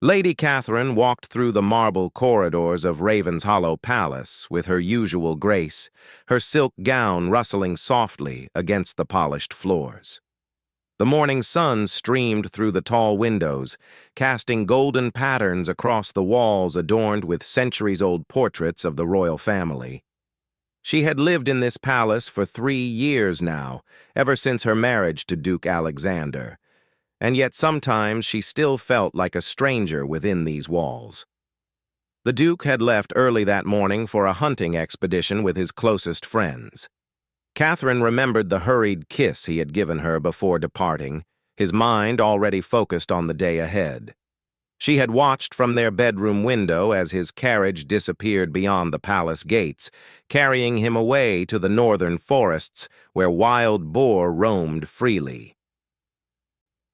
Lady Catherine walked through the marble corridors of Ravenshollow Palace with her usual grace, her silk gown rustling softly against the polished floors. The morning sun streamed through the tall windows, casting golden patterns across the walls adorned with centuries-old portraits of the royal family. She had lived in this palace for 3 years now, ever since her marriage to Duke Alexander, and yet sometimes she still felt like a stranger within these walls. The Duke had left early that morning for a hunting expedition with his closest friends. Catherine remembered the hurried kiss he had given her before departing, his mind already focused on the day ahead. She had watched from their bedroom window as his carriage disappeared beyond the palace gates, carrying him away to the northern forests where wild boar roamed freely.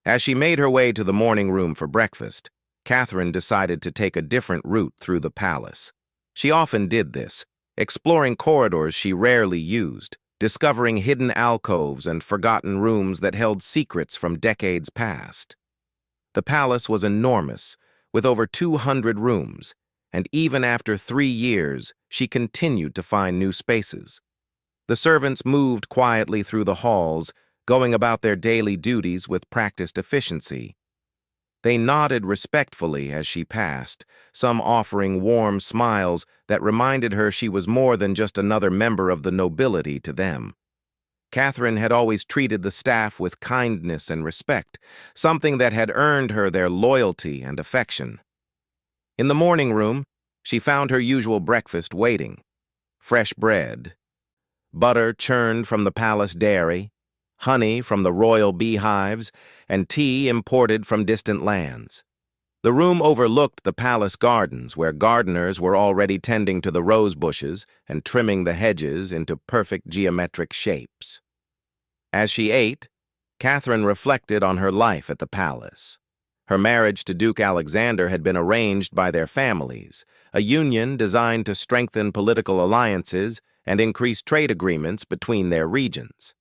As she made her way to the morning room for breakfast, Catherine decided to take a different route through the palace. She often did this, exploring corridors she rarely used, discovering hidden alcoves and forgotten rooms that held secrets from decades past. The palace was enormous, with over 200 rooms, and even after 3 years, she continued to find new spaces. The servants moved quietly through the halls, going about their daily duties with practiced efficiency. They nodded respectfully as she passed, some offering warm smiles that reminded her she was more than just another member of the nobility to them. Catherine had always treated the staff with kindness and respect, something that had earned her their loyalty and affection. In the morning room, she found her usual breakfast waiting: fresh bread, butter churned from the palace dairy, honey from the royal beehives, and tea imported from distant lands. The room overlooked the palace gardens, where gardeners were already tending to the rose bushes and trimming the hedges into perfect geometric shapes. As she ate, Catherine reflected on her life at the palace. Her marriage to Duke Alexander had been arranged by their families, a union designed to strengthen political alliances and increase trade agreements between their regions.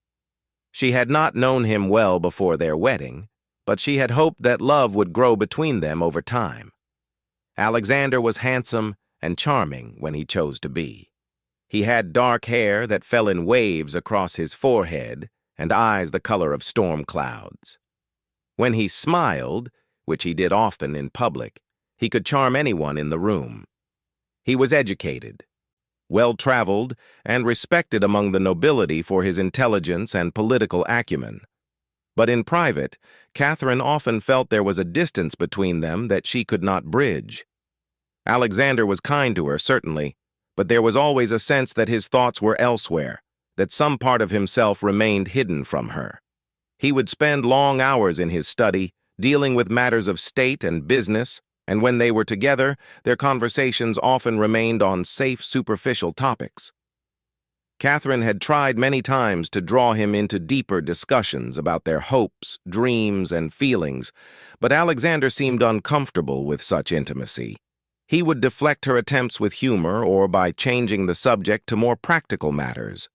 She had not known him well before their wedding, but she had hoped that love would grow between them over time. Alexander was handsome and charming when he chose to be. He had dark hair that fell in waves across his forehead and eyes the color of storm clouds. When he smiled, which he did often in public, he could charm anyone in the room. He was educated, well-traveled, and respected among the nobility for his intelligence and political acumen. But in private, Catherine often felt there was a distance between them that she could not bridge. Alexander was kind to her, certainly, but there was always a sense that his thoughts were elsewhere, that some part of himself remained hidden from her. He would spend long hours in his study, dealing with matters of state and business, and when they were together, their conversations often remained on safe, superficial topics. Catherine had tried many times to draw him into deeper discussions about their hopes, dreams, and feelings, but Alexander seemed uncomfortable with such intimacy. He would deflect her attempts with humor or by changing the subject to more practical matters.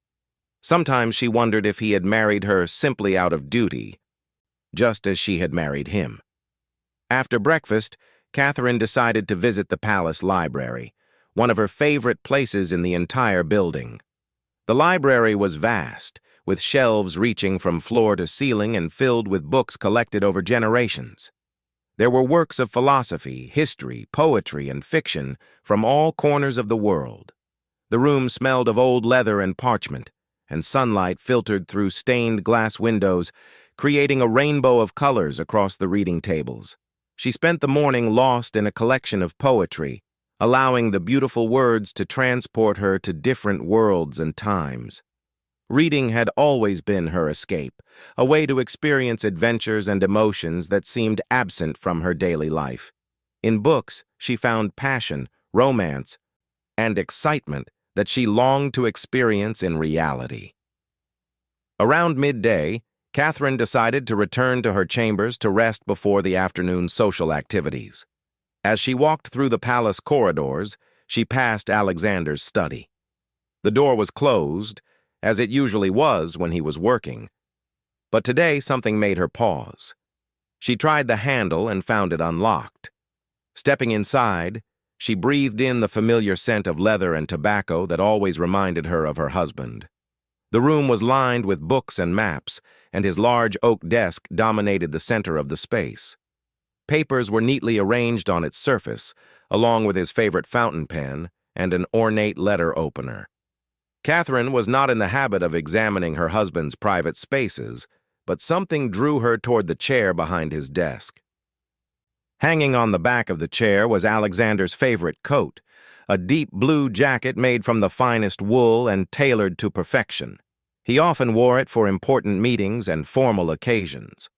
Sometimes she wondered if he had married her simply out of duty, just as she had married him. After breakfast, Catherine decided to visit the palace library, one of her favorite places in the entire building. The library was vast, with shelves reaching from floor to ceiling and filled with books collected over generations. There were works of philosophy, history, poetry, and fiction from all corners of the world. The room smelled of old leather and parchment, and sunlight filtered through stained glass windows, creating a rainbow of colors across the reading tables. She spent the morning lost in a collection of poetry, allowing the beautiful words to transport her to different worlds and times. Reading had always been her escape, a way to experience adventures and emotions that seemed absent from her daily life. In books, she found passion, romance, and excitement that she longed to experience in reality. Around midday, Catherine decided to return to her chambers to rest before the afternoon social activities. As she walked through the palace corridors, she passed Alexander's study. The door was closed, as it usually was when he was working. But today something made her pause. She tried the handle and found it unlocked. Stepping inside, she breathed in the familiar scent of leather and tobacco that always reminded her of her husband. The room was lined with books and maps, and his large oak desk dominated the center of the space. Papers were neatly arranged on its surface, along with his favorite fountain pen and an ornate letter opener. Catherine was not in the habit of examining her husband's private spaces, but something drew her toward the chair behind his desk. Hanging on the back of the chair was Alexander's favorite coat, a deep blue jacket made from the finest wool and tailored to perfection. He often wore it for important meetings and formal occasions.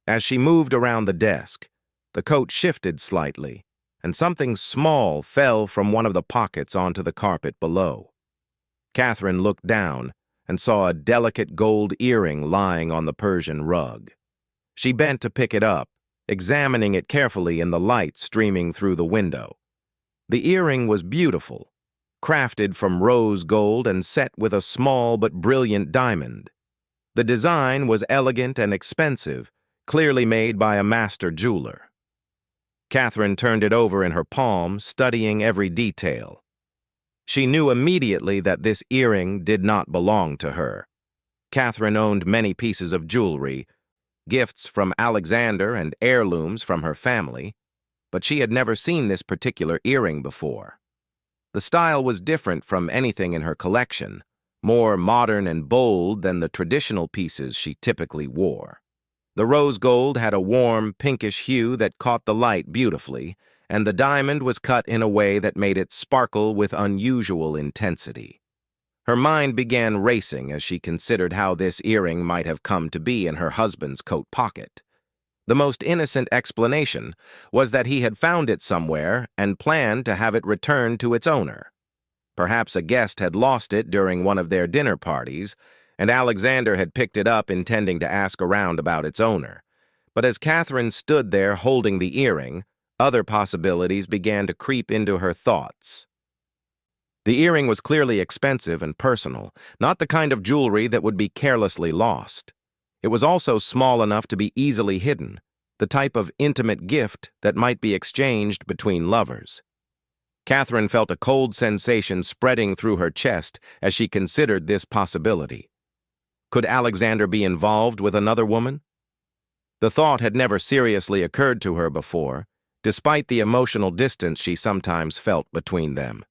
As she moved around the desk, the coat shifted slightly, and something small fell from one of the pockets onto the carpet below. Catherine looked down and saw a delicate gold earring lying on the Persian rug. She bent to pick it up, examining it carefully in the light streaming through the window. The earring was beautiful, crafted from rose gold and set with a small but brilliant diamond. The design was elegant and expensive, clearly made by a master jeweler. Catherine turned it over in her palm, studying every detail. She knew immediately that this earring did not belong to her. Catherine owned many pieces of jewelry, gifts from Alexander and heirlooms from her family, but she had never seen this particular earring before. The style was different from anything in her collection, more modern and bold than the traditional pieces she typically wore. The rose gold had a warm, pinkish hue that caught the light beautifully, and the diamond was cut in a way that made it sparkle with unusual intensity. Her mind began racing as she considered how this earring might have come to be in her husband's coat pocket. The most innocent explanation was that he had found it somewhere and planned to have it returned to its owner. Perhaps a guest had lost it during one of their dinner parties, and Alexander had picked it up intending to ask around about its owner. But as Catherine stood there holding the earring, other possibilities began to creep into her thoughts. The earring was clearly expensive and personal, not the kind of jewelry that would be carelessly lost. It was also small enough to be easily hidden, the type of intimate gift that might be exchanged between lovers. Catherine felt a cold sensation spreading through her chest as she considered this possibility. Could Alexander be involved with another woman? The thought had never seriously occurred to her before, despite the emotional distance she sometimes felt between them.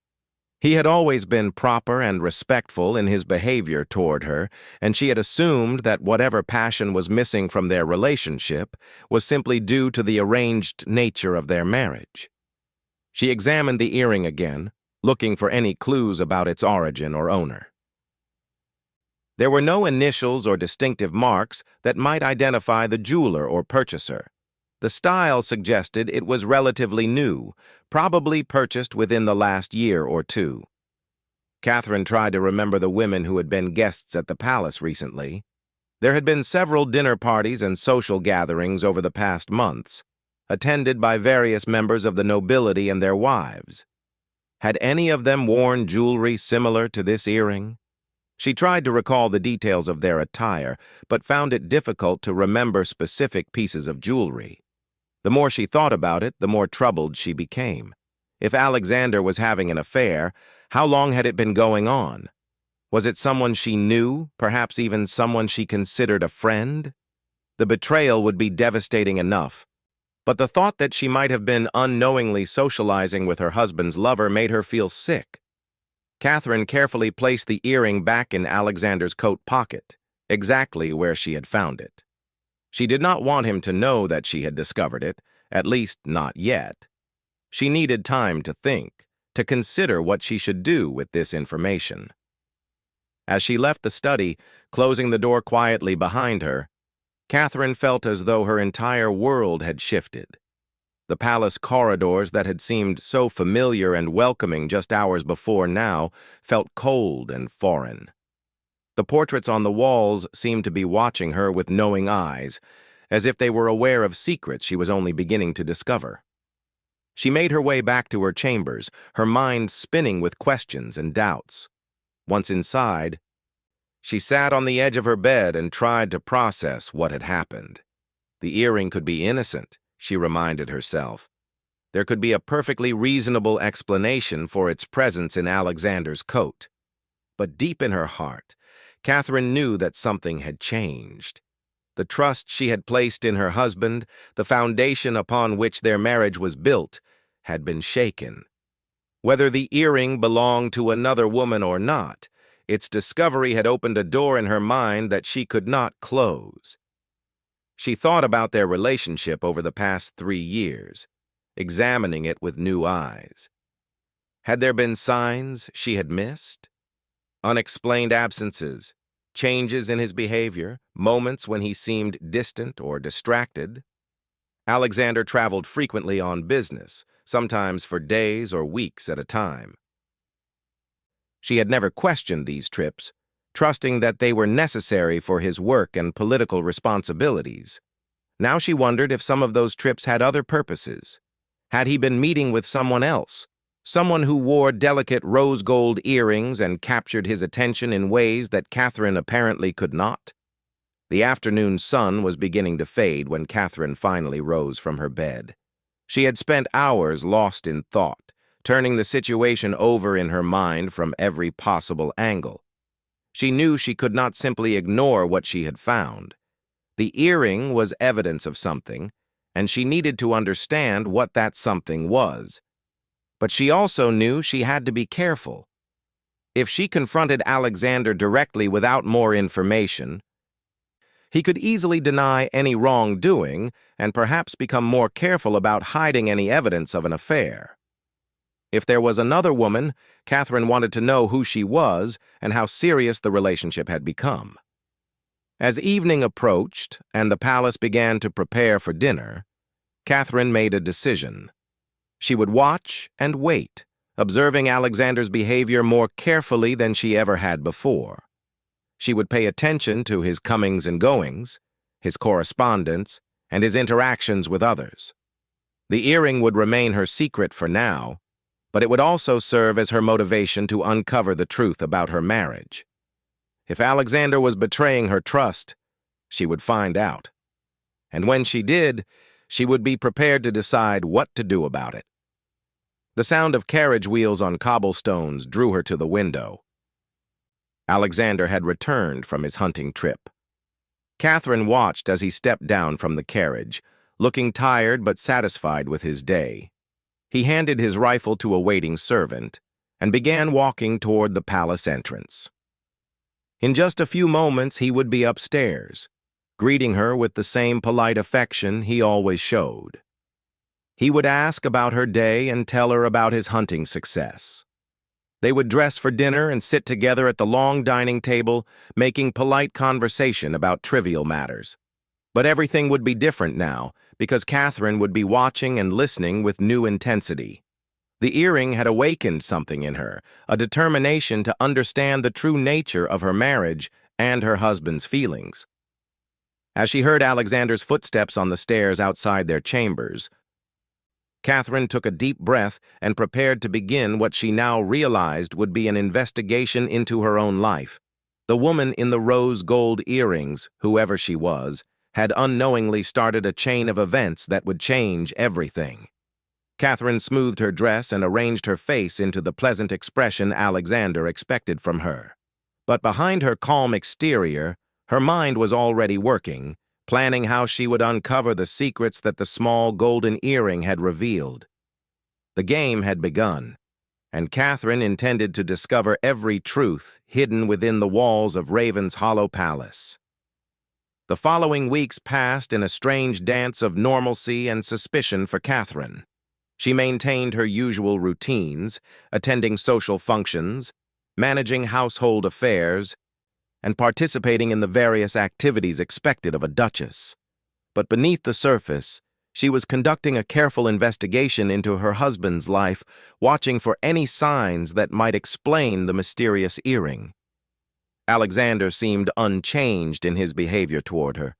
He had always been proper and respectful in his behavior toward her, and she had assumed that whatever passion was missing from their relationship was simply due to the arranged nature of their marriage. She examined the earring again, looking for any clues about its origin or owner. There were no initials or distinctive marks that might identify the jeweler or purchaser. The style suggested it was relatively new, probably purchased within the last year or two. Catherine tried to remember the women who had been guests at the palace recently. There had been several dinner parties and social gatherings over the past months, attended by various members of the nobility and their wives. Had any of them worn jewelry similar to this earring? She tried to recall the details of their attire, but found it difficult to remember specific pieces of jewelry. The more she thought about it, the more troubled she became. If Alexander was having an affair, how long had it been going on? Was it someone she knew, perhaps even someone she considered a friend? The betrayal would be devastating enough, but the thought that she might have been unknowingly socializing with her husband's lover made her feel sick. Catherine carefully placed the earring back in Alexander's coat pocket, exactly where she had found it. She did not want him to know that she had discovered it, at least not yet. She needed time to think, to consider what she should do with this information. As she left the study, closing the door quietly behind her, Catherine felt as though her entire world had shifted. The palace corridors that had seemed so familiar and welcoming just hours before now felt cold and foreign. The portraits on the walls seemed to be watching her with knowing eyes, as if they were aware of secrets she was only beginning to discover. She made her way back to her chambers, her mind spinning with questions and doubts. Once inside, she sat on the edge of her bed and tried to process what had happened. The earring could be innocent, she reminded herself. There could be a perfectly reasonable explanation for its presence in Alexander's coat. But deep in her heart, Catherine knew that something had changed. The trust she had placed in her husband, the foundation upon which their marriage was built, had been shaken. Whether the earring belonged to another woman or not, its discovery had opened a door in her mind that she could not close. She thought about their relationship over the past 3 years, examining it with new eyes. Had there been signs she had missed? Unexplained absences, changes in his behavior, moments when he seemed distant or distracted? Alexander traveled frequently on business, sometimes for days or weeks at a time. She had never questioned these trips, trusting that they were necessary for his work and political responsibilities. Now she wondered if some of those trips had other purposes. Had he been meeting with someone else, someone who wore delicate rose gold earrings and captured his attention in ways that Catherine apparently could not? The afternoon sun was beginning to fade when Catherine finally rose from her bed. She had spent hours lost in thought, turning the situation over in her mind from every possible angle. She knew she could not simply ignore what she had found. The earring was evidence of something, and she needed to understand what that something was. But she also knew she had to be careful. If she confronted Alexander directly without more information, he could easily deny any wrongdoing and perhaps become more careful about hiding any evidence of an affair. If there was another woman, Catherine wanted to know who she was and how serious the relationship had become. As evening approached and the palace began to prepare for dinner, Catherine made a decision. She would watch and wait, observing Alexander's behavior more carefully than she ever had before. She would pay attention to his comings and goings, his correspondence, and his interactions with others. The earring would remain her secret for now, but it would also serve as her motivation to uncover the truth about her marriage. If Alexander was betraying her trust, she would find out. And when she did, she would be prepared to decide what to do about it. The sound of carriage wheels on cobblestones drew her to the window. Alexander had returned from his hunting trip. Catherine watched as he stepped down from the carriage, looking tired but satisfied with his day. He handed his rifle to a waiting servant and began walking toward the palace entrance. In just a few moments, he would be upstairs, greeting her with the same polite affection he always showed. He would ask about her day and tell her about his hunting success. They would dress for dinner and sit together at the long dining table, making polite conversation about trivial matters. But everything would be different now, because Catherine would be watching and listening with new intensity. The earring had awakened something in her, a determination to understand the true nature of her marriage and her husband's feelings. As she heard Alexander's footsteps on the stairs outside their chambers, Catherine took a deep breath and prepared to begin what she now realized would be an investigation into her own life. The woman in the rose gold earrings, whoever she was, had unknowingly started a chain of events that would change everything. Catherine smoothed her dress and arranged her face into the pleasant expression Alexander expected from her. But behind her calm exterior, her mind was already working, planning how she would uncover the secrets that the small golden earring had revealed. The game had begun, and Catherine intended to discover every truth hidden within the walls of Raven's Hollow Palace. The following weeks passed in a strange dance of normalcy and suspicion for Catherine. She maintained her usual routines, attending social functions, managing household affairs, and participating in the various activities expected of a duchess. But beneath the surface, she was conducting a careful investigation into her husband's life, watching for any signs that might explain the mysterious earring. Alexander seemed unchanged in his behavior toward her.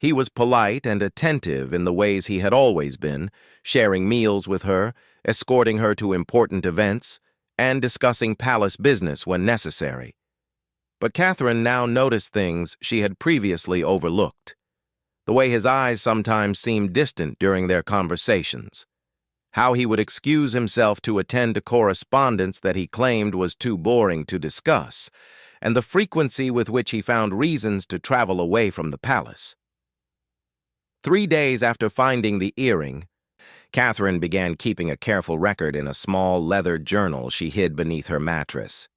He was polite and attentive in the ways he had always been, sharing meals with her, escorting her to important events, and discussing palace business when necessary. But Catherine now noticed things she had previously overlooked. The way his eyes sometimes seemed distant during their conversations. how he would excuse himself to attend to correspondence that he claimed was too boring to discuss, and the frequency with which he found reasons to travel away from the palace. 3 days after finding the earring, Catherine began keeping a careful record in a small leather journal she hid beneath her mattress.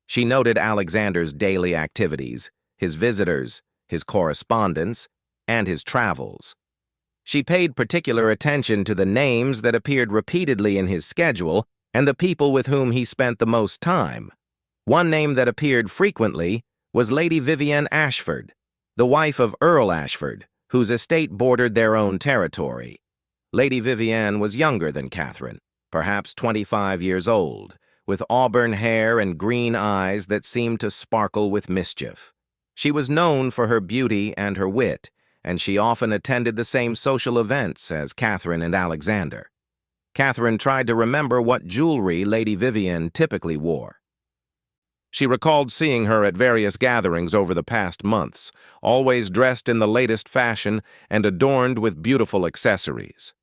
She noted Alexander's daily activities, his visitors, his correspondence, and his travels. She paid particular attention to the names that appeared repeatedly in his schedule and the people with whom he spent the most time. One name that appeared frequently was Lady Vivienne Ashford, the wife of Earl Ashford, whose estate bordered their own territory. Lady Vivienne was younger than Catherine, perhaps 25 years old, with auburn hair and green eyes that seemed to sparkle with mischief. She was known for her beauty and her wit, and she often attended the same social events as Catherine and Alexander. Catherine tried to remember what jewelry Lady Vivienne typically wore. She recalled seeing her at various gatherings over the past months, always dressed in the latest fashion and adorned with beautiful accessories.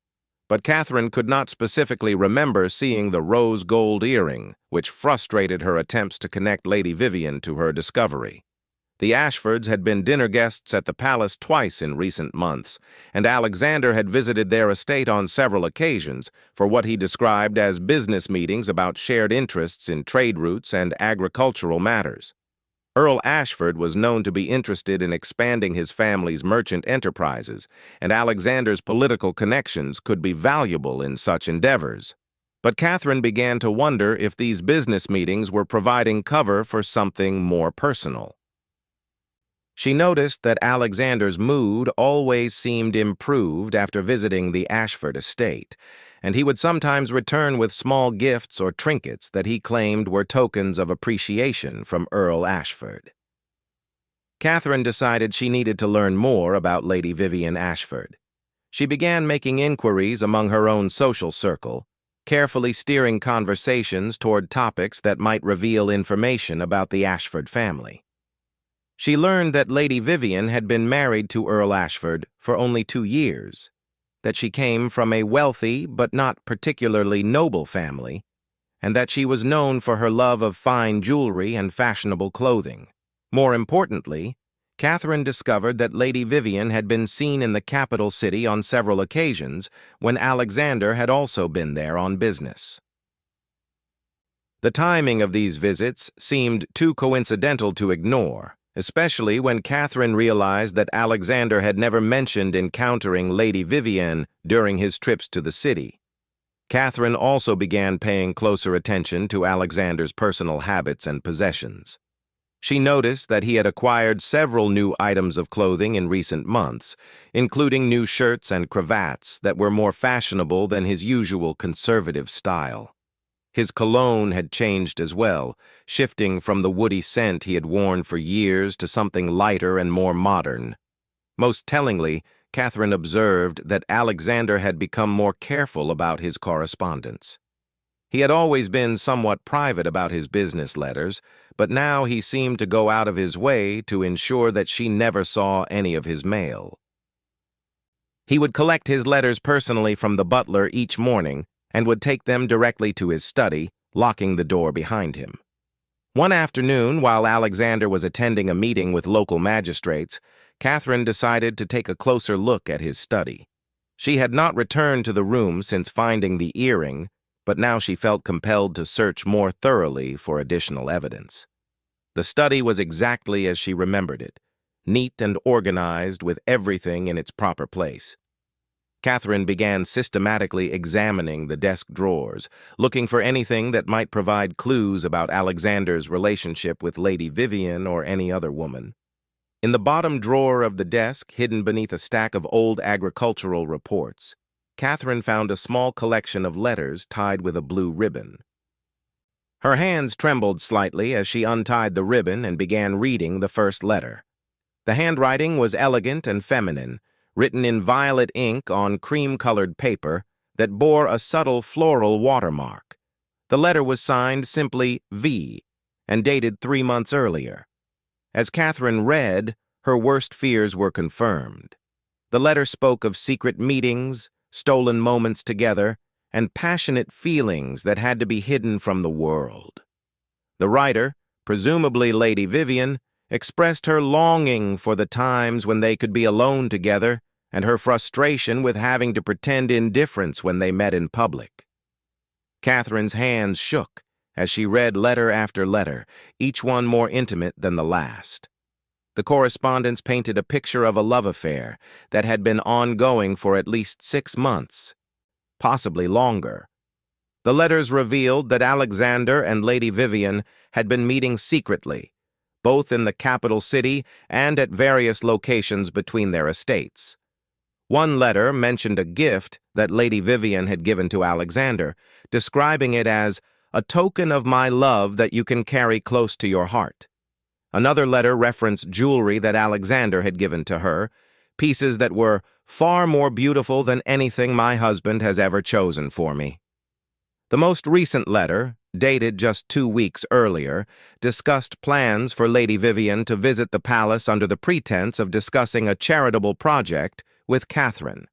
But Catherine could not specifically remember seeing the rose gold earring, which frustrated her attempts to connect Lady Vivienne to her discovery. The Ashfords had been dinner guests at the palace twice in recent months, and Alexander had visited their estate on several occasions for what he described as business meetings about shared interests in trade routes and agricultural matters. Earl Ashford was known to be interested in expanding his family's merchant enterprises, and Alexander's political connections could be valuable in such endeavors. But Catherine began to wonder if these business meetings were providing cover for something more personal. She noticed that Alexander's mood always seemed improved after visiting the Ashford estate, and he would sometimes return with small gifts or trinkets that he claimed were tokens of appreciation from Earl Ashford. Catherine decided she needed to learn more about Lady Vivienne Ashford. She began making inquiries among her own social circle, carefully steering conversations toward topics that might reveal information about the Ashford family. She learned that Lady Vivienne had been married to Earl Ashford for only 2 years, that she came from a wealthy but not particularly noble family, and that she was known for her love of fine jewelry and fashionable clothing. More importantly, Catherine discovered that Lady Vivienne had been seen in the capital city on several occasions when Alexander had also been there on business. The timing of these visits seemed too coincidental to ignore, especially when Catherine realized that Alexander had never mentioned encountering Lady Vivienne during his trips to the city. Catherine also began paying closer attention to Alexander's personal habits and possessions. She noticed that he had acquired several new items of clothing in recent months, including new shirts and cravats that were more fashionable than his usual conservative style. His cologne had changed as well, shifting from the woody scent he had worn for years to something lighter and more modern. Most tellingly, Catherine observed that Alexander had become more careful about his correspondence. He had always been somewhat private about his business letters, but now he seemed to go out of his way to ensure that she never saw any of his mail. He would collect his letters personally from the butler each morning, and would take them directly to his study, locking the door behind him. One afternoon, while Alexander was attending a meeting with local magistrates, Catherine decided to take a closer look at his study. She had not returned to the room since finding the earring, but now she felt compelled to search more thoroughly for additional evidence. The study was exactly as she remembered it, neat and organized with everything in its proper place. Catherine began systematically examining the desk drawers, looking for anything that might provide clues about Alexander's relationship with Lady Vivienne or any other woman. In the bottom drawer of the desk, hidden beneath a stack of old agricultural reports, Catherine found a small collection of letters tied with a blue ribbon. Her hands trembled slightly as she untied the ribbon and began reading the first letter. The handwriting was elegant and feminine, written in violet ink on cream-colored paper that bore a subtle floral watermark. The letter was signed simply V and dated 3 months earlier. As Catherine read, her worst fears were confirmed. The letter spoke of secret meetings, stolen moments together, and passionate feelings that had to be hidden from the world. The writer, presumably Lady Vivian, expressed her longing for the times when they could be alone together and her frustration with having to pretend indifference when they met in public. Catherine's hands shook as she read letter after letter, each one more intimate than the last. The correspondence painted a picture of a love affair that had been ongoing for at least 6 months, possibly longer. The letters revealed that Alexander and Lady Vivian had been meeting secretly, both in the capital city and at various locations between their estates. One letter mentioned a gift that Lady Vivian had given to Alexander, describing it as a token of my love that you can carry close to your heart. Another letter referenced jewelry that Alexander had given to her, pieces that were far more beautiful than anything my husband has ever chosen for me. The most recent letter, dated just 2 weeks earlier, discussed plans for Lady Vivian to visit the palace under the pretense of discussing a charitable project with Catherine.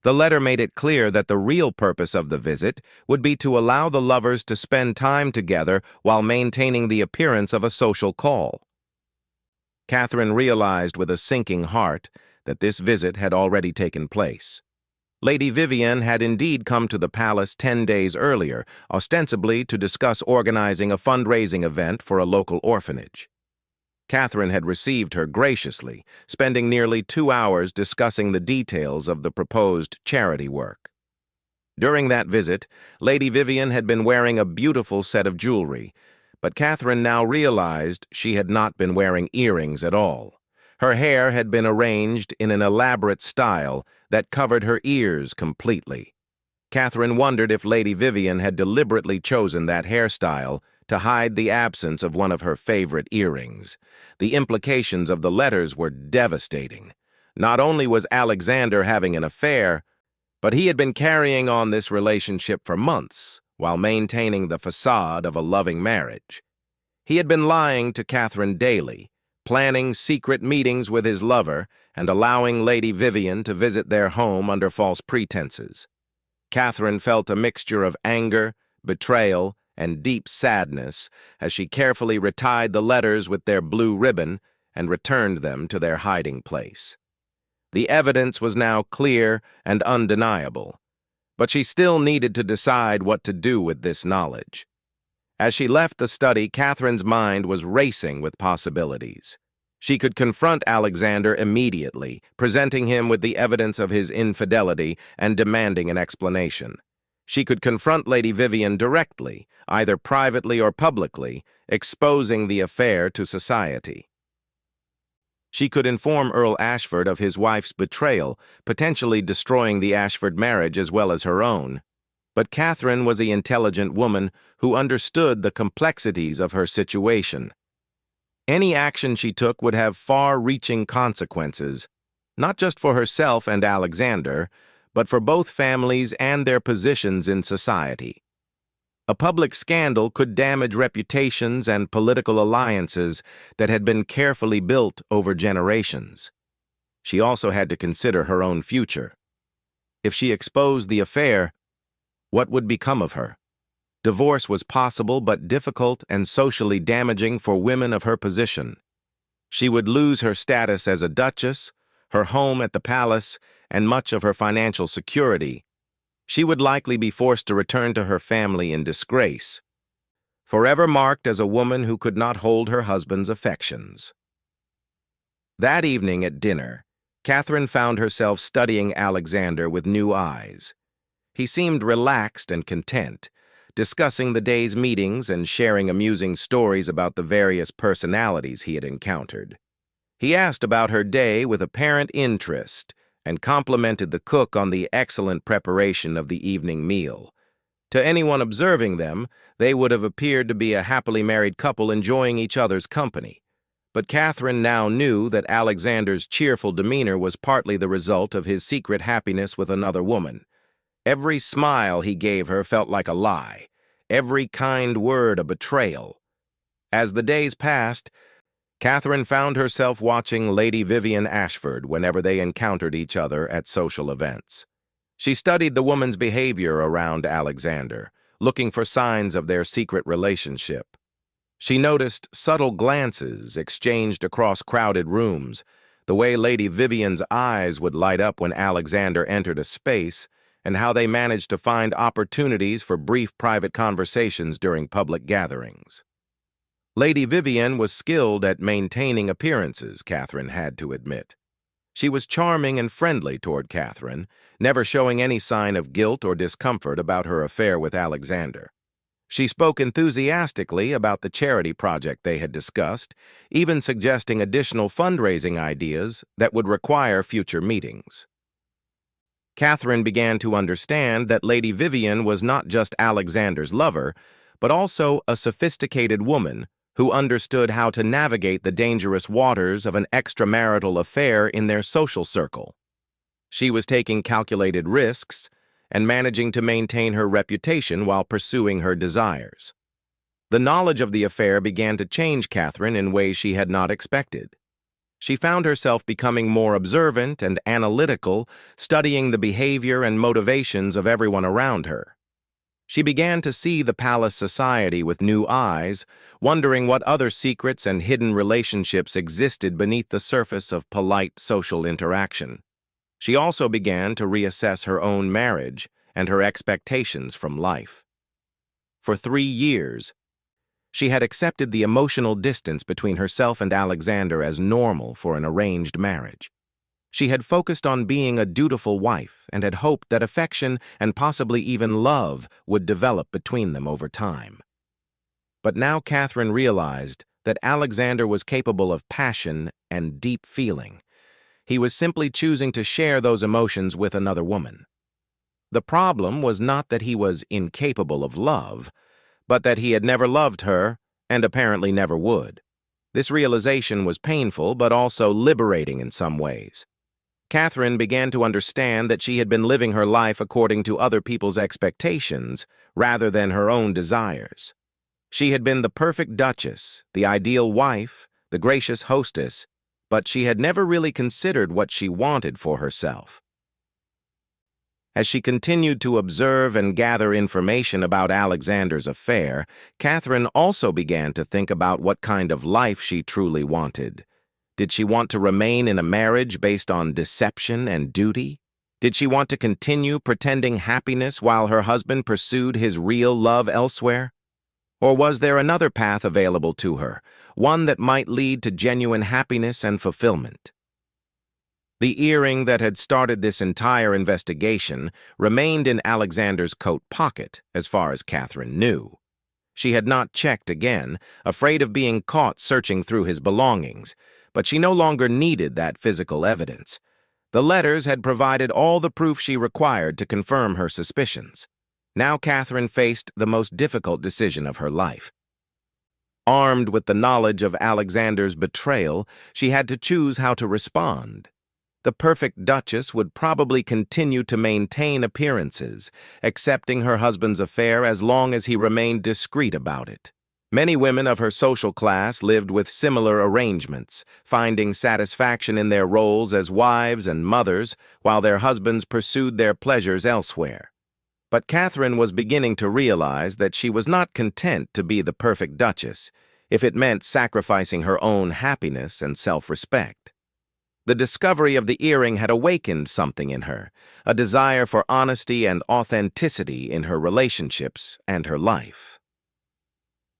The letter made it clear that the real purpose of the visit would be to allow the lovers to spend time together while maintaining the appearance of a social call. Catherine realized with a sinking heart that this visit had already taken place. Lady Vivian had indeed come to the palace 10 days earlier, ostensibly to discuss organizing a fundraising event for a local orphanage. Catherine had received her graciously, spending nearly 2 hours discussing the details of the proposed charity work. During that visit, Lady Vivian had been wearing a beautiful set of jewelry, but Catherine now realized she had not been wearing earrings at all. Her hair had been arranged in an elaborate style that covered her ears completely. Catherine wondered if Lady Vivian had deliberately chosen that hairstyle to hide the absence of one of her favorite earrings. The implications of the letters were devastating. Not only was Alexander having an affair, but he had been carrying on this relationship for months while maintaining the facade of a loving marriage. He had been lying to Catherine daily, planning secret meetings with his lover and allowing Lady Vivian to visit their home under false pretenses. Catherine felt a mixture of anger, betrayal, and deep sadness as she carefully retied the letters with their blue ribbon and returned them to their hiding place. The evidence was now clear and undeniable, but she still needed to decide what to do with this knowledge. As she left the study, Catherine's mind was racing with possibilities. She could confront Alexander immediately, presenting him with the evidence of his infidelity and demanding an explanation. She could confront Lady Vivian directly, either privately or publicly, exposing the affair to society. She could inform Earl Ashford of his wife's betrayal, potentially destroying the Ashford marriage as well as her own. But Catherine was the intelligent woman who understood the complexities of her situation. Any action she took would have far-reaching consequences, not just for herself and Alexander, but for both families and their positions in society. A public scandal could damage reputations and political alliances that had been carefully built over generations. She also had to consider her own future. If she exposed the affair, what would become of her? Divorce was possible but difficult and socially damaging for women of her position. She would lose her status as a duchess, her home at the palace, and much of her financial security. She would likely be forced to return to her family in disgrace, forever marked as a woman who could not hold her husband's affections. That evening at dinner, Catherine found herself studying Alexander with new eyes. He seemed relaxed and content, discussing the day's meetings and sharing amusing stories about the various personalities he had encountered. He asked about her day with apparent interest and complimented the cook on the excellent preparation of the evening meal. To anyone observing them, they would have appeared to be a happily married couple enjoying each other's company. But Catherine now knew that Alexander's cheerful demeanor was partly the result of his secret happiness with another woman. Every smile he gave her felt like a lie, every kind word a betrayal. As the days passed, Catherine found herself watching Lady Vivian Ashford whenever they encountered each other at social events. She studied the woman's behavior around Alexander, looking for signs of their secret relationship. She noticed subtle glances exchanged across crowded rooms, the way Lady Vivian's eyes would light up when Alexander entered a space, and how they managed to find opportunities for brief private conversations during public gatherings. Lady Vivian was skilled at maintaining appearances, Catherine had to admit. She was charming and friendly toward Catherine, never showing any sign of guilt or discomfort about her affair with Alexander. She spoke enthusiastically about the charity project they had discussed, even suggesting additional fundraising ideas that would require future meetings. Catherine began to understand that Lady Vivian was not just Alexander's lover, but also a sophisticated woman who understood how to navigate the dangerous waters of an extramarital affair in their social circle. She was taking calculated risks and managing to maintain her reputation while pursuing her desires. The knowledge of the affair began to change Catherine in ways she had not expected. She found herself becoming more observant and analytical, studying the behavior and motivations of everyone around her. She began to see the palace society with new eyes, wondering what other secrets and hidden relationships existed beneath the surface of polite social interaction. She also began to reassess her own marriage and her expectations from life. For 3 years, she had accepted the emotional distance between herself and Alexander as normal for an arranged marriage. She had focused on being a dutiful wife and had hoped that affection and possibly even love would develop between them over time. But now Catherine realized that Alexander was capable of passion and deep feeling. He was simply choosing to share those emotions with another woman. The problem was not that he was incapable of love, but that he had never loved her and apparently never would. This realization was painful but also liberating in some ways. Catherine began to understand that she had been living her life according to other people's expectations rather than her own desires. She had been the perfect duchess, the ideal wife, the gracious hostess, but she had never really considered what she wanted for herself. As she continued to observe and gather information about Alexander's affair, Catherine also began to think about what kind of life she truly wanted. Did she want to remain in a marriage based on deception and duty? Did she want to continue pretending happiness while her husband pursued his real love elsewhere? Or was there another path available to her, one that might lead to genuine happiness and fulfillment? The earring that had started this entire investigation remained in Alexander's coat pocket, as far as Catherine knew. She had not checked again, afraid of being caught searching through his belongings, but she no longer needed that physical evidence. The letters had provided all the proof she required to confirm her suspicions. Now Catherine faced the most difficult decision of her life. Armed with the knowledge of Alexander's betrayal, she had to choose how to respond. The perfect duchess would probably continue to maintain appearances, accepting her husband's affair as long as he remained discreet about it. Many women of her social class lived with similar arrangements, finding satisfaction in their roles as wives and mothers while their husbands pursued their pleasures elsewhere. But Catherine was beginning to realize that she was not content to be the perfect duchess, if it meant sacrificing her own happiness and self-respect. The discovery of the earring had awakened something in her, a desire for honesty and authenticity in her relationships and her life.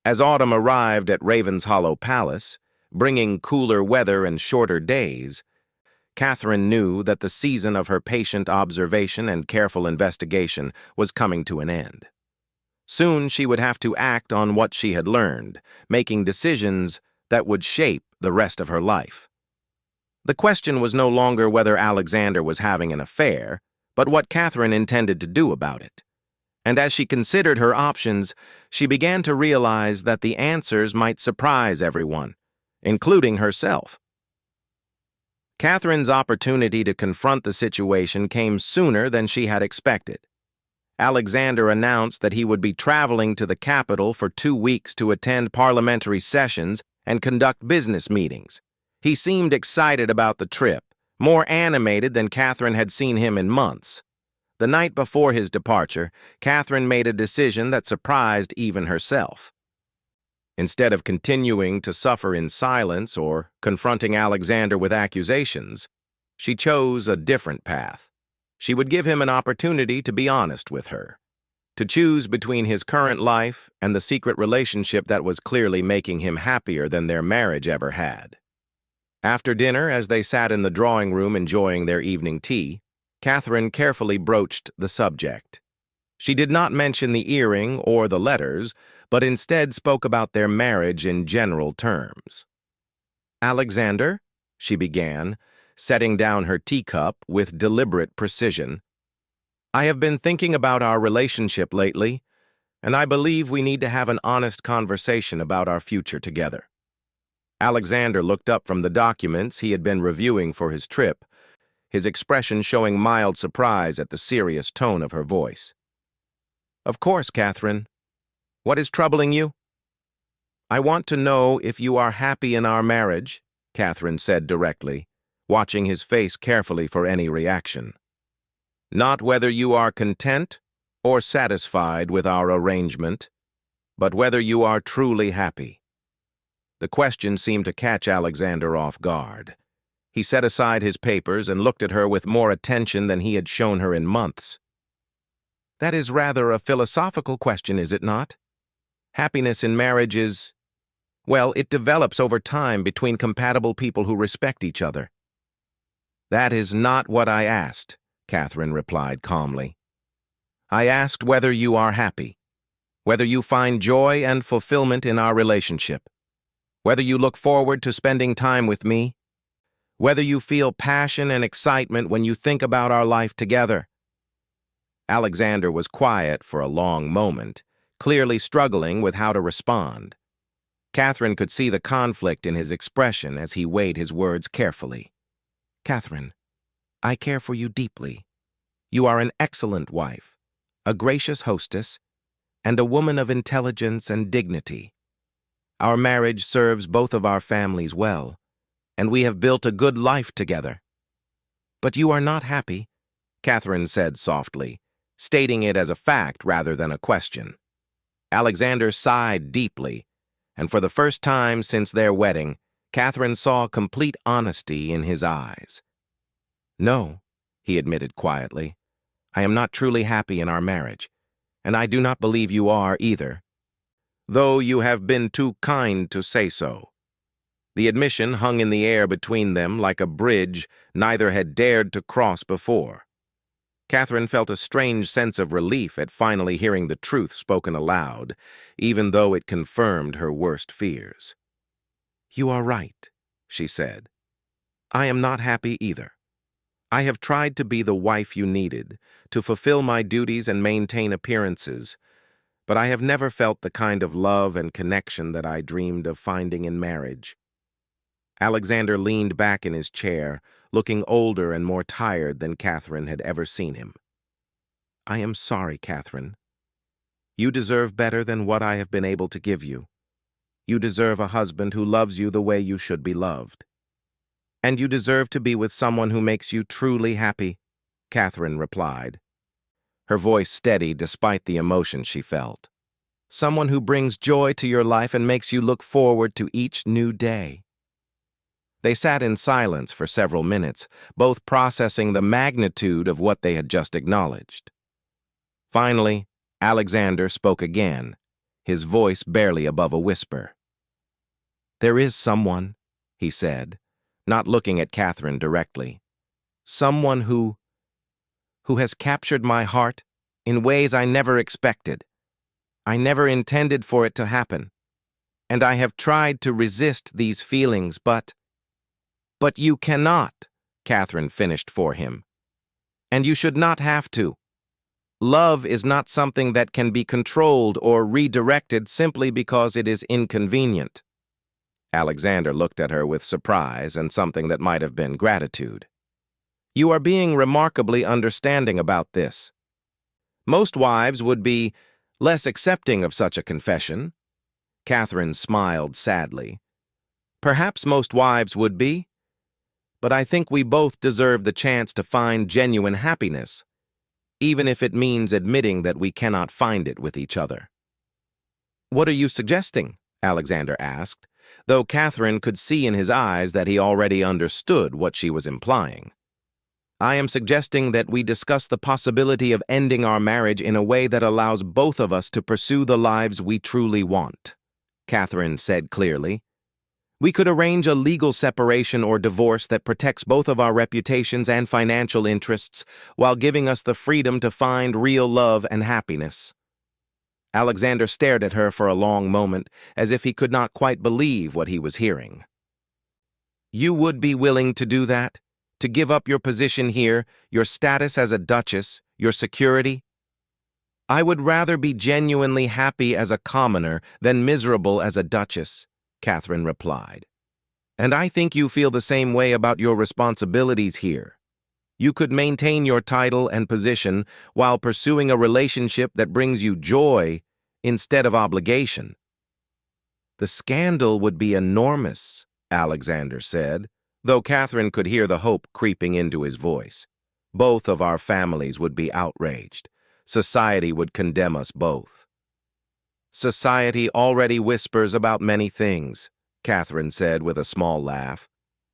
As autumn arrived at Ravenshollow Palace, bringing cooler weather and shorter days, Catherine knew that the season of her patient observation and careful investigation was coming to an end. Soon she would have to act on what she had learned, making decisions that would shape the rest of her life. The question was no longer whether Alexander was having an affair, but what Catherine intended to do about it. And as she considered her options, she began to realize that the answers might surprise everyone, including herself. Catherine's opportunity to confront the situation came sooner than she had expected. Alexander announced that he would be traveling to the capital for 2 weeks to attend parliamentary sessions and conduct business meetings. He seemed excited about the trip, more animated than Catherine had seen him in months. The night before his departure, Catherine made a decision that surprised even herself. Instead of continuing to suffer in silence or confronting Alexander with accusations, she chose a different path. She would give him an opportunity to be honest with her, to choose between his current life and the secret relationship that was clearly making him happier than their marriage ever had. After dinner, as they sat in the drawing room enjoying their evening tea, Catherine carefully broached the subject. She did not mention the earring or the letters, but instead spoke about their marriage in general terms. "Alexander," she began, setting down her teacup with deliberate precision, "I have been thinking about our relationship lately, and I believe we need to have an honest conversation about our future together." Alexander looked up from the documents he had been reviewing for his trip, his expression showing mild surprise at the serious tone of her voice. "Of course, Catherine. What is troubling you?" "I want to know if you are happy in our marriage," Catherine said directly, watching his face carefully for any reaction. "Not whether you are content or satisfied with our arrangement, but whether you are truly happy." The question seemed to catch Alexander off guard. He set aside his papers and looked at her with more attention than he had shown her in months. "That is rather a philosophical question, is it not? Happiness in marriage is, well, it develops over time between compatible people who respect each other." "That is not what I asked," Catherine replied calmly. "I asked whether you are happy, whether you find joy and fulfillment in our relationship, whether you look forward to spending time with me, whether you feel passion and excitement when you think about our life together." Alexander was quiet for a long moment, clearly struggling with how to respond. Catherine could see the conflict in his expression as he weighed his words carefully. "Catherine, I care for you deeply. You are an excellent wife, a gracious hostess, and a woman of intelligence and dignity. Our marriage serves both of our families well, and we have built a good life together." "But you are not happy," Catherine said softly, stating it as a fact rather than a question. Alexander sighed deeply, and for the first time since their wedding, Catherine saw complete honesty in his eyes. "No," he admitted quietly, "I am not truly happy in our marriage, and I do not believe you are either, though you have been too kind to say so." The admission hung in the air between them like a bridge neither had dared to cross before. Catherine felt a strange sense of relief at finally hearing the truth spoken aloud, even though it confirmed her worst fears. "You are right," she said. "I am not happy either. I have tried to be the wife you needed, to fulfill my duties and maintain appearances, but I have never felt the kind of love and connection that I dreamed of finding in marriage." Alexander leaned back in his chair, looking older and more tired than Catherine had ever seen him. "I am sorry, Catherine. You deserve better than what I have been able to give you. You deserve a husband who loves you the way you should be loved. And you deserve to be with someone who makes you truly happy," Catherine replied, her voice steady despite the emotion she felt. "Someone who brings joy to your life and makes you look forward to each new day." They sat in silence for several minutes, both processing the magnitude of what they had just acknowledged. Finally, Alexander spoke again, his voice barely above a whisper. "There is someone," he said, not looking at Catherine directly. "Someone who has captured my heart in ways I never expected. I never intended for it to happen, and I have tried to resist these feelings, but you cannot," Catherine finished for him. "And you should not have to. Love is not something that can be controlled or redirected simply because it is inconvenient." Alexander looked at her with surprise and something that might have been gratitude. "You are being remarkably understanding about this. Most wives would be less accepting of such a confession." Catherine smiled sadly. "Perhaps most wives would be, but I think we both deserve the chance to find genuine happiness. even if it means admitting that we cannot find it with each other. "What are you suggesting?" Alexander asked, though Catherine could see in his eyes that he already understood what she was implying. "I am suggesting that we discuss the possibility of ending our marriage in a way that allows both of us to pursue the lives we truly want," Catherine said clearly. "We could arrange a legal separation or divorce that protects both of our reputations and financial interests while giving us the freedom to find real love and happiness." Alexander stared at her for a long moment, as if he could not quite believe what he was hearing. "You would be willing to do that? To give up your position here, your status as a duchess, your security?" "I would rather be genuinely happy as a commoner than miserable as a duchess," Catherine replied. "And I think you feel the same way about your responsibilities here. You could maintain your title and position while pursuing a relationship that brings you joy instead of obligation." "The scandal would be enormous," Alexander said, though Catherine could hear the hope creeping into his voice. "Both of our families would be outraged. Society would condemn us both." "Society already whispers about many things," Catherine said with a small laugh.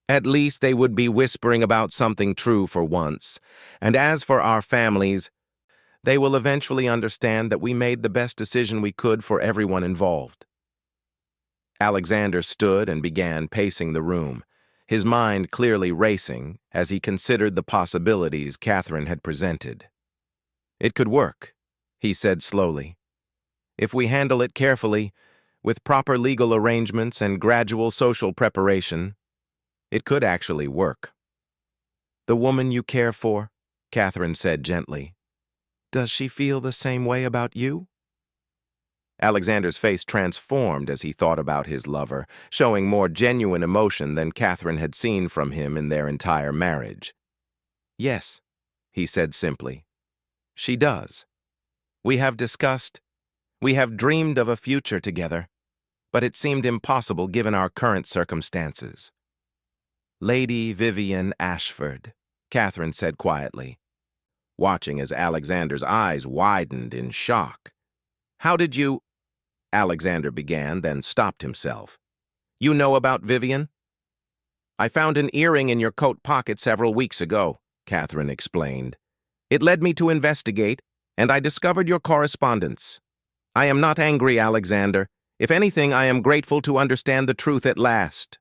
"At least they would be whispering about something true for once. And as for our families, they will eventually understand that we made the best decision we could for everyone involved." Alexander stood and began pacing the room, his mind clearly racing as he considered the possibilities Catherine had presented. "It could work," he said slowly. "If we handle it carefully, with proper legal arrangements and gradual social preparation, it could actually work." "The woman you care for," Catherine said gently, "does she feel the same way about you?" Alexander's face transformed as he thought about his lover, showing more genuine emotion than Catherine had seen from him in their entire marriage. "Yes," he said simply. "She does. We have dreamed of a future together, but it seemed impossible given our current circumstances." "Lady Vivian Ashford," Catherine said quietly, watching as Alexander's eyes widened in shock. "How did you—" Alexander began, then stopped himself. "You know about Vivian?" "I found an earring in your coat pocket several weeks ago," Catherine explained. "It led me to investigate, and I discovered your correspondence. I am not angry, Alexander. If anything, I am grateful to understand the truth at last."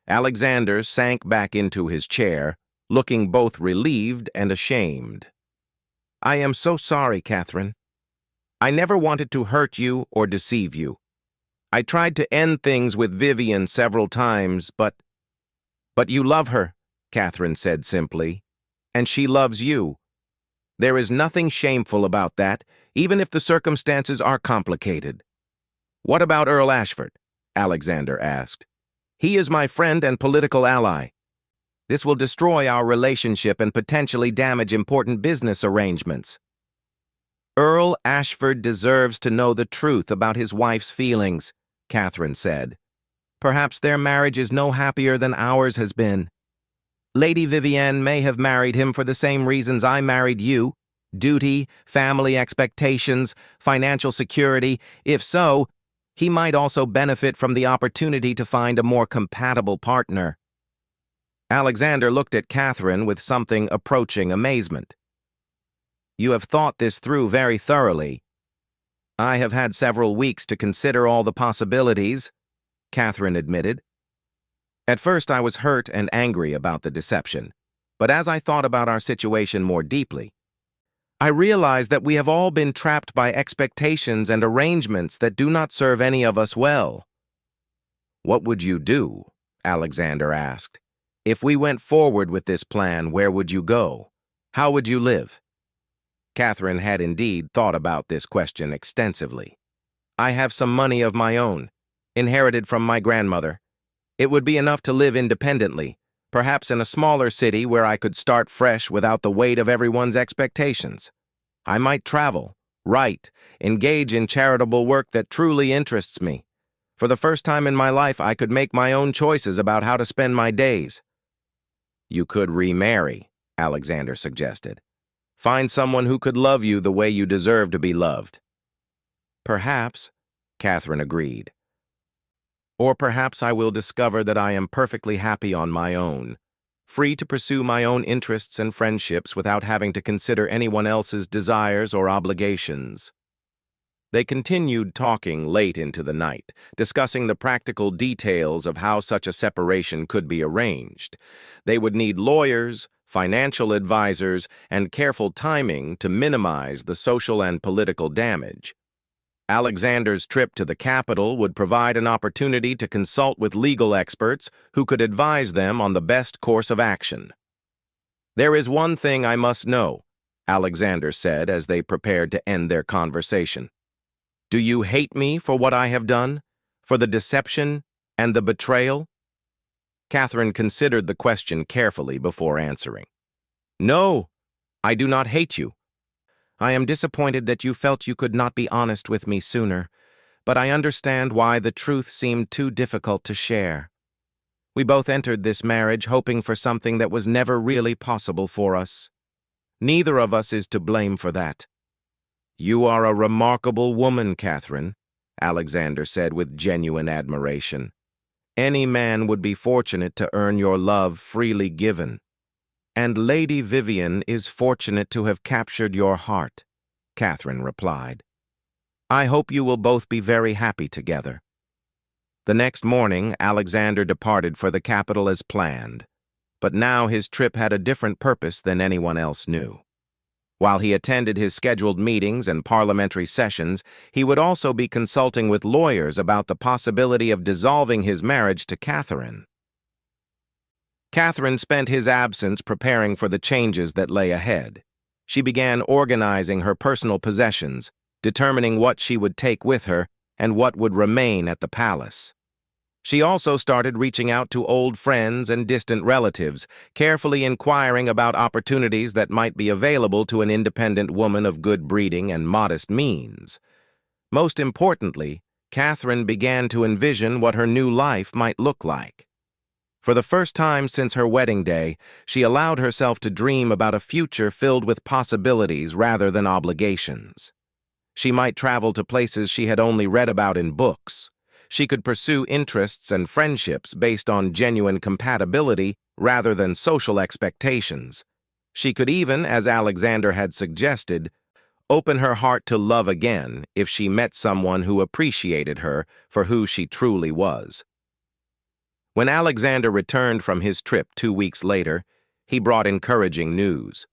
Alexander sank back into his chair, looking both relieved and ashamed. "I am so sorry, Catherine. I never wanted to hurt you or deceive you. I tried to end things with Vivian several times, but you love her," Catherine said simply, "and she loves you. There is nothing shameful about that, even if the circumstances are complicated." "What about Earl Ashford?" Alexander asked. "He is my friend and political ally. This will destroy our relationship and potentially damage important business arrangements." "Earl Ashford deserves to know the truth about his wife's feelings," Catherine said. "Perhaps their marriage is no happier than ours has been. Lady Vivienne may have married him for the same reasons I married you: duty, family expectations, financial security. If so, he might also benefit from the opportunity to find a more compatible partner." Alexander looked at Catherine with something approaching amazement. "You have thought this through very thoroughly." "I have had several weeks to consider all the possibilities," Catherine admitted. "At first I was hurt and angry about the deception, but as I thought about our situation more deeply, I realized that we have all been trapped by expectations and arrangements that do not serve any of us well." "What would you do?" Alexander asked. "If we went forward with this plan, where would you go? How would you live?" Catherine had indeed thought about this question extensively. "I have some money of my own, inherited from my grandmother. It would be enough to live independently, perhaps in a smaller city where I could start fresh without the weight of everyone's expectations. I might travel, write, engage in charitable work that truly interests me. For the first time in my life, I could make my own choices about how to spend my days." "You could remarry," Alexander suggested. Find someone who could love you the way you deserve to be loved. Perhaps, Catherine agreed. Or perhaps I will discover that I am perfectly happy on my own, free to pursue my own interests and friendships without having to consider anyone else's desires or obligations. They continued talking late into the night, discussing the practical details of how such a separation could be arranged. They would need lawyers, financial advisors, and careful timing to minimize the social and political damage. Alexander's trip to the capital would provide an opportunity to consult with legal experts who could advise them on the best course of action. "There is one thing I must know," Alexander said as they prepared to end their conversation. "Do you hate me for what I have done? For the deception and the betrayal?" Catherine considered the question carefully before answering. "No, I do not hate you. I am disappointed that you felt you could not be honest with me sooner, but I understand why the truth seemed too difficult to share. We both entered this marriage hoping for something that was never really possible for us. Neither of us is to blame for that." "You are a remarkable woman, Catherine," Alexander said with genuine admiration. "Any man would be fortunate to earn your love freely given. And Lady Vivian is fortunate to have captured your heart," Catherine replied. "I hope you will both be very happy together." The next morning, Alexander departed for the capital as planned, but now his trip had a different purpose than anyone else knew. While he attended his scheduled meetings and parliamentary sessions, he would also be consulting with lawyers about the possibility of dissolving his marriage to Catherine. Catherine spent his absence preparing for the changes that lay ahead. She began organizing her personal possessions, determining what she would take with her and what would remain at the palace. She also started reaching out to old friends and distant relatives, carefully inquiring about opportunities that might be available to an independent woman of good breeding and modest means. Most importantly, Catherine began to envision what her new life might look like. For the first time since her wedding day, she allowed herself to dream about a future filled with possibilities rather than obligations. She might travel to places she had only read about in books. She could pursue interests and friendships based on genuine compatibility rather than social expectations. She could even, as Alexander had suggested, open her heart to love again if she met someone who appreciated her for who she truly was. When Alexander returned from his trip 2 weeks later, he brought encouraging news.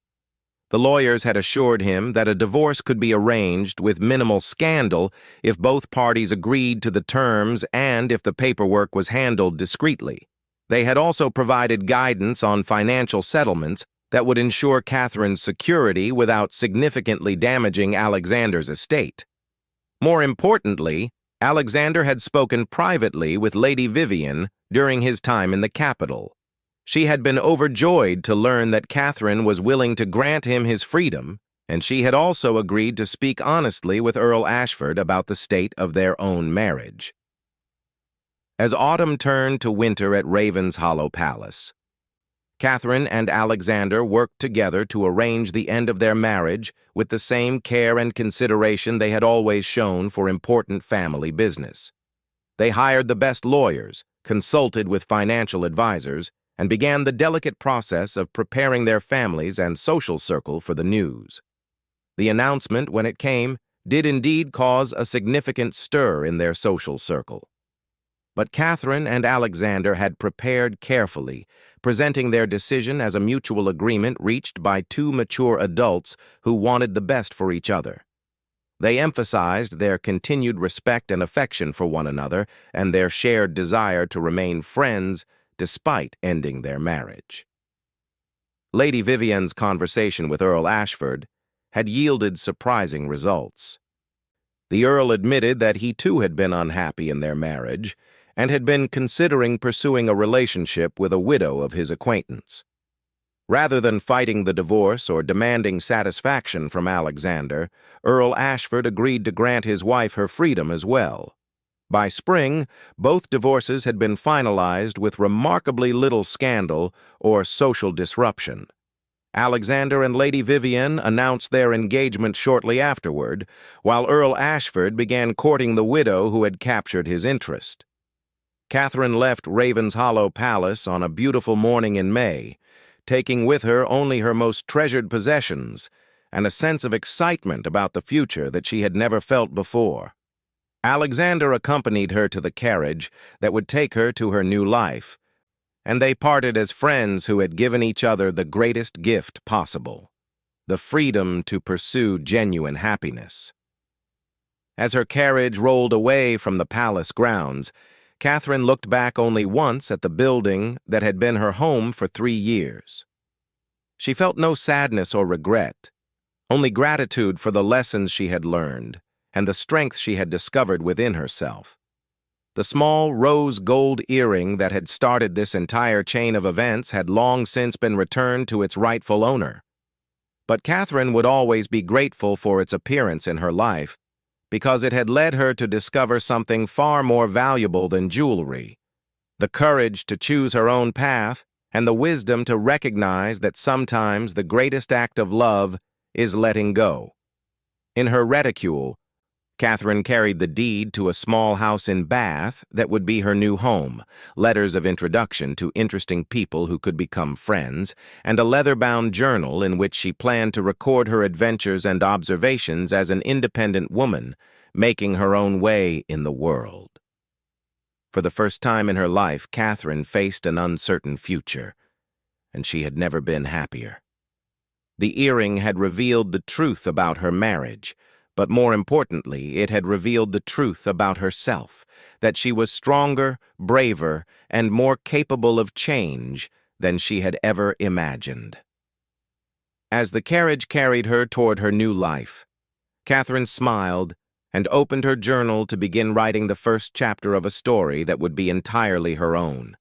The lawyers had assured him that a divorce could be arranged with minimal scandal if both parties agreed to the terms and if the paperwork was handled discreetly. They had also provided guidance on financial settlements that would ensure Catherine's security without significantly damaging Alexander's estate. More importantly, Alexander had spoken privately with Lady Vivian during his time in the capital. She had been overjoyed to learn that Catherine was willing to grant him his freedom, and she had also agreed to speak honestly with Earl Ashford about the state of their own marriage. As autumn turned to winter at Raven's Hollow Palace, Catherine and Alexander worked together to arrange the end of their marriage with the same care and consideration they had always shown for important family business. They hired the best lawyers, consulted with financial advisors, and began the delicate process of preparing their families and social circle for the news. The announcement, when it came, did indeed cause a significant stir in their social circle. But Catherine and Alexander had prepared carefully, presenting their decision as a mutual agreement reached by two mature adults who wanted the best for each other. They emphasized their continued respect and affection for one another and their shared desire to remain friends despite ending their marriage. Lady Vivian's conversation with Earl Ashford had yielded surprising results. The Earl admitted that he too had been unhappy in their marriage and had been considering pursuing a relationship with a widow of his acquaintance. Rather than fighting the divorce or demanding satisfaction from Alexander, Earl Ashford agreed to grant his wife her freedom as well. By spring, both divorces had been finalized with remarkably little scandal or social disruption. Alexander and Lady Vivian announced their engagement shortly afterward, while Earl Ashford began courting the widow who had captured his interest. Catherine left Ravenshollow Palace on a beautiful morning in May, taking with her only her most treasured possessions and a sense of excitement about the future that she had never felt before. Alexander accompanied her to the carriage that would take her to her new life, and they parted as friends who had given each other the greatest gift possible, the freedom to pursue genuine happiness. As her carriage rolled away from the palace grounds, Catherine looked back only once at the building that had been her home for 3 years. She felt no sadness or regret, only gratitude for the lessons she had learned and the strength she had discovered within herself. The small rose gold earring that had started this entire chain of events had long since been returned to its rightful owner. But Catherine would always be grateful for its appearance in her life, because it had led her to discover something far more valuable than jewelry: the courage to choose her own path and the wisdom to recognize that sometimes the greatest act of love is letting go. In her reticule, Catherine carried the deed to a small house in Bath that would be her new home, letters of introduction to interesting people who could become friends, and a leather-bound journal in which she planned to record her adventures and observations as an independent woman, making her own way in the world. For the first time in her life, Catherine faced an uncertain future, and she had never been happier. The earring had revealed the truth about her marriage, but more importantly, it had revealed the truth about herself, that she was stronger, braver, and more capable of change than she had ever imagined. As the carriage carried her toward her new life, Catherine smiled and opened her journal to begin writing the first chapter of a story that would be entirely her own.